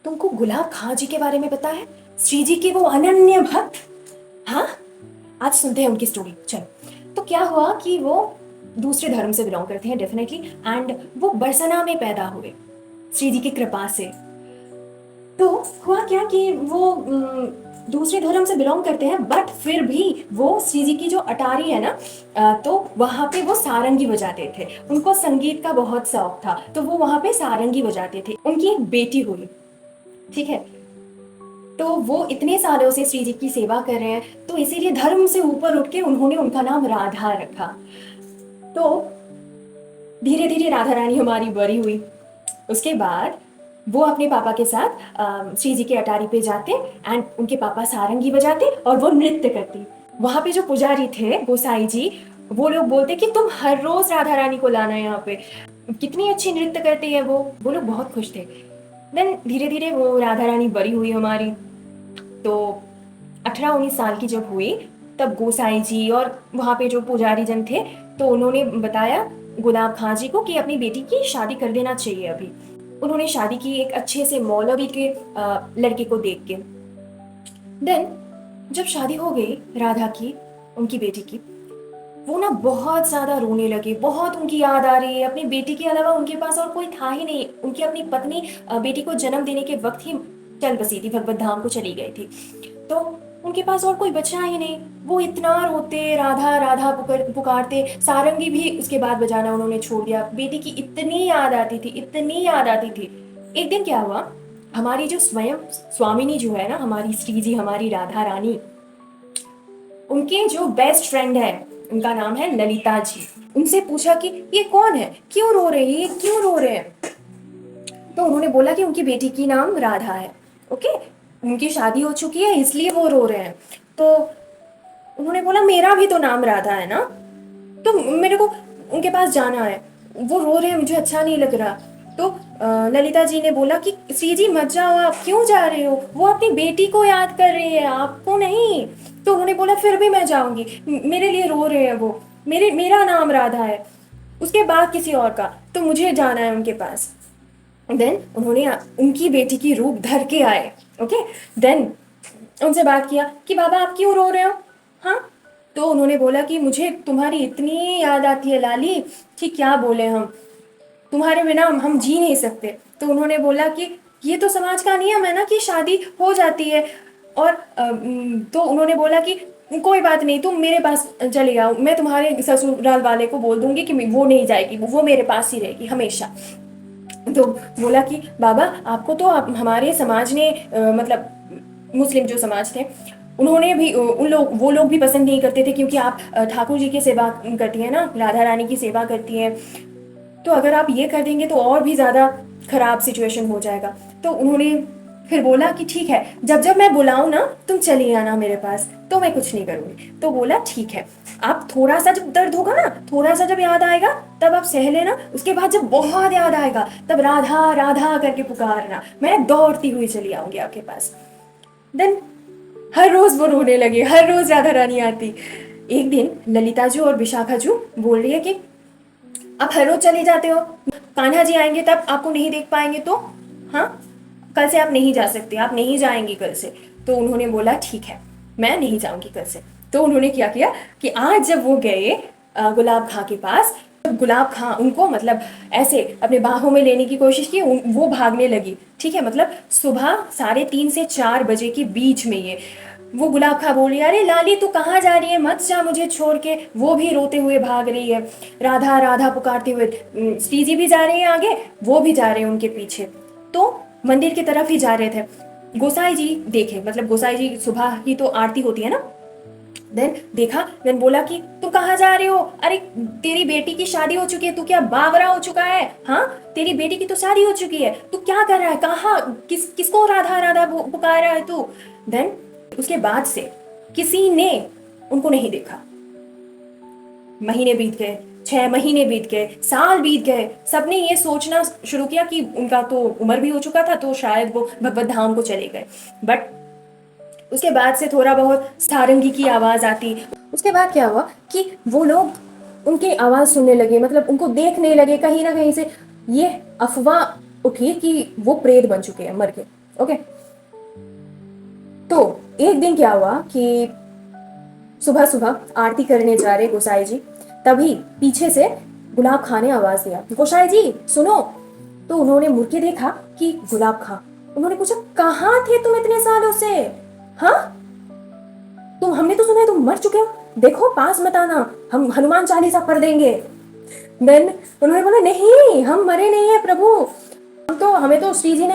तुमको गुलाब खां जी के बारे में पता है? श्री जी के वो अनन्य भक्त। हाँ, आज सुनते हैं उनकी स्टोरी। चलो, तो क्या हुआ कि वो दूसरे धर्म से बिलोंग करते हैं डेफिनेटली, एंड वो बरसना में पैदा हुए श्री जी की कृपा से। तो हुआ क्या कि वो दूसरे धर्म से बिलोंग करते हैं, बट फिर भी वो श्री जी की जो अटारी है ना, तो वहां पे वो सारंगी बजाते थे। उनको संगीत का बहुत शौक था, तो वो वहां पे सारंगी बजाते थे। उनकी एक बेटी हुई, ठीक है। तो वो इतने सालों से श्री जी की सेवा कर रहे हैं, तो इसीलिए धर्म से ऊपर उठ के उन्होंने उनका नाम राधा रखा। तो धीरे धीरे राधा रानी हमारी बड़ी हुई। उसके बाद वो अपने पापा के साथ श्री जी के अटारी पे जाते, एंड उनके पापा सारंगी बजाते और वो नृत्य करती। वहां पे जो पुजारी थे गोसाई जी, वो लोग बोलते कि तुम हर रोज राधा रानी को लाना है यहाँ पे, कितनी अच्छी नृत्य करती है वो लोग बहुत खुश थे। देन धीरे धीरे वो राधा रानी बड़ी हुई हमारी। तो 18-19 साल की जब हुई, तब गोसाई जी और वहाँ पे जो पुजारी जन थे, तो उन्होंने बताया गुलाब खां जी को कि अपनी बेटी की शादी कर देना चाहिए अभी। उन्होंने शादी की एक अच्छे से मौलवी के लड़के को देख के। देन जब शादी हो गई राधा की, उनकी बेटी की, वो ना बहुत ज्यादा रोने लगे। बहुत उनकी याद आ रही है। अपनी बेटी के अलावा उनके पास और कोई था ही नहीं। उनकी अपनी पत्नी बेटी को जन्म देने के वक्त ही चल बसी थी, भगवत धाम को चली गई थी। तो उनके पास और कोई बचा ही नहीं। वो इतना रोते, राधा राधा पुकारते। सारंगी भी उसके बाद बजाना उन्होंने छोड़ दिया। बेटी की इतनी याद आती थी, इतनी याद आती थी। एक दिन क्या हुआ, हमारी जो स्वयं स्वामिनी जो है ना, हमारी श्री जी, हमारी राधा रानी, उनके जो बेस्ट फ्रेंड है, उनका नाम है ललिता जी, उनसे पूछा कि ये कौन है, क्यों रो रहे हैं, ये क्यों रो रहे हैं। तो उन्होंने बोला कि उनकी बेटी की नाम राधा है। ओके, उनकी शादी हो चुकी है इसलिए वो रो रहे हैं। तो उन्होंने बोला मेरा भी तो नाम राधा है ना, तो मेरे को उनके पास जाना है। वो रो रहे हैं, मुझे अच्छा नहीं लग रहा। तो ललिता जी ने बोला कि श्री जी मत जाओ, आप क्यों जा रहे हो, वो अपनी बेटी को याद कर रही है, आपको नहीं। तो उन्होंने बोला फिर भी मैं जाऊंगी, मेरे लिए रो रहे हैं वो, मेरा नाम राधा है, उसके बाद किसी और का, तो मुझे जाना है उनके पास। देन उन्होंने उनकी बेटी की रूप धर के आए। ओके, देन उनसे बात किया कि बाबा आप क्यों रो रहे हो। हाँ, तो उन्होंने बोला कि मुझे तुम्हारी इतनी याद आती है लाली कि क्या बोले हम, तुम्हारे बिना हम जी नहीं सकते। तो उन्होंने बोला कि ये तो समाज का नियम है ना कि शादी हो जाती है। और तो उन्होंने बोला कि कोई बात नहीं, तुम मेरे पास चले आओ, मैं तुम्हारे ससुराल वाले को बोल दूंगी कि वो नहीं जाएगी, वो मेरे पास ही रहेगी हमेशा। तो बोला कि बाबा आपको तो हमारे समाज ने मतलब मुस्लिम जो समाज थे, उन्होंने भी वो लोग भी पसंद नहीं करते थे, क्योंकि आप ठाकुर जी की सेवा करती हैं ना, राधा रानी की सेवा करती हैं। तो अगर आप ये कर देंगे तो और भी ज़्यादा खराब सिचुएशन हो जाएगा। तो उन्होंने फिर बोला कि ठीक है, जब जब मैं बुलाऊं ना तुम चली आना मेरे पास, तो मैं कुछ नहीं करूंगी। तो बोला ठीक है, आप थोड़ा सा जब दर्द होगा ना, थोड़ा सा जब याद आएगा तब आप सह लेना, उसके बाद जब बहुत याद आएगा तब राधा राधा करके पुकारना, मैं दौड़ती हुई चली आऊंगी आपके पास। देन हर रोज वो रोने लगे, हर रोज राधा रानी आती। एक दिन ललिता जी और विशाखा जी बोल रही है कि आप हर रोज चले जाते हो, कान्हा जी आएंगे तब आपको नहीं देख पाएंगे, तो हाँ, कल से आप नहीं जा सकते, आप नहीं जाएंगी कल से। तो उन्होंने बोला ठीक है, मैं नहीं जाऊंगी कल से। तो उन्होंने क्या किया कि आज जब वो गए गुलाब खां के पास, तो गुलाब खां उनको मतलब ऐसे अपने बाहों में लेने की कोशिश की, वो भागने लगी। ठीक है, मतलब सुबह 3:30 से 4 बजे के बीच में ये वो गुलाब खां बोल रही है अरे लाली तू कहाँ जा रही है, मत जा मुझे छोड़ के। वो भी रोते हुए भाग रही है, राधा राधा पुकारते हुए। श्री जी भी जा रहे हैं आगे, वो भी जा रहे हैं उनके पीछे। तो मंदिर की तरफ ही जा रहे थे। गोसाई जी देखे, मतलब गोसाई जी सुबह ही तो आरती होती है ना। देन देखा, देन बोला कि तुम कहाँ जा रहे हो, अरे तेरी बेटी की शादी हो चुकी है, तू क्या बावरा हो चुका है। हाँ, तेरी बेटी की तो शादी हो चुकी है, तू क्या कर रहा है, कहाँ किसको राधा राधा पुकार रहा है तू। देन उसके बाद से किसी ने उनको नहीं देखा। महीने बीत गए, 6 महीने बीत गए, साल बीत गए। सबने ये सोचना शुरू किया कि उनका तो उम्र भी हो चुका था, तो शायद वो भगवत धाम को चले गए। बट उसके बाद से थोड़ा बहुत सारंगी की आवाज आती। उसके बाद क्या हुआ कि वो लोग उनकी आवाज सुनने लगे, मतलब उनको देखने लगे। कहीं ना कहीं से ये अफवाह उठी कि वो प्रेत बन चुके हैं, मर के। ओके। तो एक दिन क्या हुआ कि सुबह सुबह आरती करने जा रहे गोसाई जी, तभी पीछे से गुलाब खां ने आवाज दिया, गोसाई जी सुनो। तो उन्होंने मुड़ के देखा कि गुलाब खां। उन्होंने पूछा, कहाँ थे तुम इतने सालों से? हाँ, तुम, हमने तो सुना है तुम मर चुके हो, देखो पास मत आना, हम हनुमान चालीसा पढ़ देंगे। देन उन्होंने बोला, नहीं हम मरे नहीं है प्रभु, हम तो, हमें तो श्री जी ने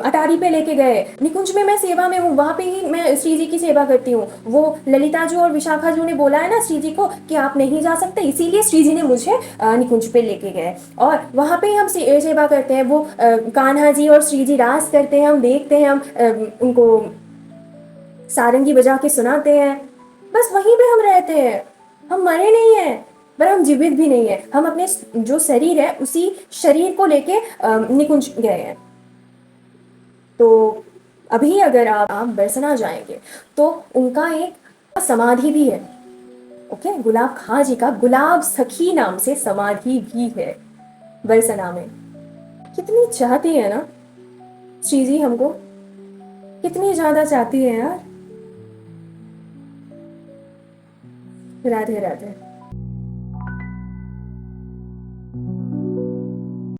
अटारी पे लेके गए, निकुंज में मैं सेवा में हूँ, वहां पे ही मैं श्री जी की सेवा करती हूँ। वो ललिता जी और विशाखा जी ने बोला है ना श्री जी को कि आप नहीं जा सकते, इसीलिए श्री जी ने मुझे निकुंज पे लेके गए, और वहां पे ही हम सेवा करते हैं। वो कान्हा जी और श्री जी रास करते हैं, हम देखते हैं, हम उनको सारंगी बजा के सुनाते हैं, बस वहीं पे हम रहते हैं। हम मरे नहीं हैं, पर हम जीवित भी नहीं है, हम अपने जो शरीर है उसी शरीर को लेके निकुंज गए हैं। तो अभी अगर आप बरसना जाएंगे तो उनका एक समाधि भी है। ओके, गुलाब खां जी का गुलाब सखी नाम से समाधि भी है बरसना में। कितनी चाहती है ना श्री जी हमको, कितनी ज्यादा चाहती है यार। राधे राधे।